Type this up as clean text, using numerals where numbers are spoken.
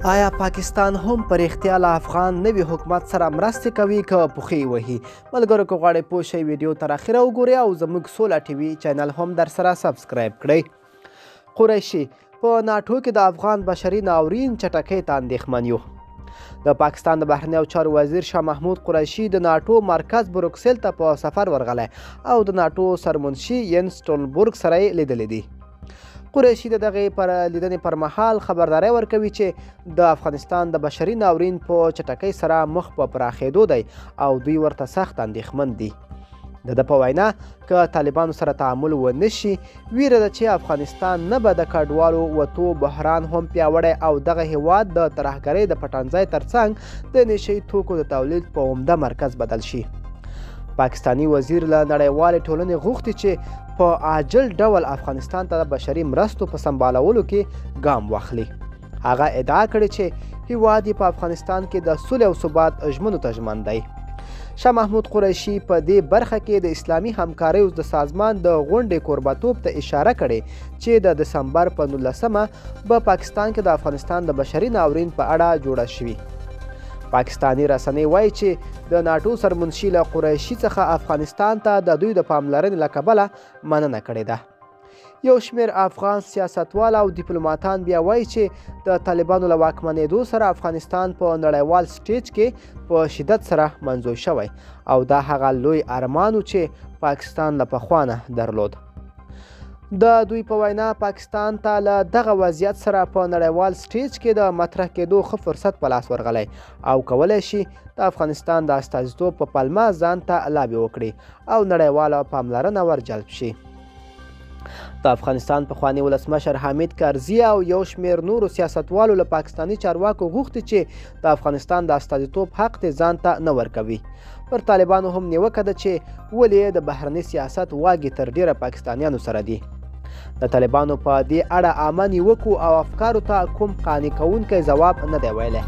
آیا پاکستان هم پر اختیا له افغان نوي حکومت سره مرستې کوي که پوښې وهي؟ ملګرو که غواړئ پوه شئ ویډیو تر اخره وګورئ او زموږ سوله ټي وي چینل هم در سره سبسکرایب کړئ. قریشي په ناټو کې د افغان بشري ناورین چټکۍ ته اندېښمن یو. د پاکستان د بهرنیو چارو وزیر شاه محمود قریشي د ناټو مرکز بروکسل ته په سفر ورغلی او د ناټو سرمنشي ینس سټولنبرګ سره یې لیدلی دی. قریشي د دغې لیدنې پر مهال خبرداری ورکوي چې د افغانستان د بشري ناورین په چټکۍ سره مخ په پراخېدو دی او دوی ورته سخت اندېښمن دي. د ده په وینا که طالبانو سره تعامل ونه شي ویره ده چې افغانستان نه به د کډوالو وتو بحران هم پیاوړی او دغه هیواد د ترهګرۍ د پټنځای ترڅنګ د نشهیي توکو د تولید په عمده مرکز بدل شي. پاکستانی وزیر له نړیوالې ټولنې غوښتي چې په عاجل ډول افغانستان ته د بشري مرستو په سمبالولو کې ګام واخلي. هغه ادعا کړې چې هیواد یې په افغانستان کې د سولې او ثبات ژمنو ته ژمن دی. شاه محمود قریشي په دې برخه کې د اسلامي همکاریو د سازمان د غونډې کوربهتوب ته اشاره کړې چې د دسمبر په 19مه په پاکستان کې د افغانستان د بشري ناورین په اړه جوړه شوې. پاکستانی رسنۍ وایي چې د ناټو سرمنشي له قریشي څخه افغانستان ته د دوی د پاملرنې له کبله مننه کړې ده. یو شمېر افغان سیاستوال او ډیپلوماتان بیا وایي چې د طالبانو له واکمنېدو سره افغانستان په نړیوال سټیج کې په شدت سره منزوی شوی او دا هغه لوی ارمان و چې پاکستان له پخوا نه درلود. د دوی په وینا پاکستان ته له دغه وضعیت سره په نړیوال سټیج کې د مطرح کېدو ښه فرصت په لاس ورغلی او کولی شي د افغانستان د استازیتوب په پلمه ځان ته لابې وکړي او نړیواله پاملرنه ورجلب شي. د افغانستان پخواني ولسمشر حامد کرزي او یو شمېر نورو سیاستوالو له پاکستاني چارواکو غوښتي چې د افغانستان د استازیتوب حق دې ځان ته نه ورکوي. پر طالبانو هم نیوکه ده چې ولې د بهرني سیاست واګې تر ډیره پاکستانیانو سره دي. د طالبانو په دې اړه عامه نیوکو او افکارو ته کوم قانع کوونکی ځواب نه دی ویلی.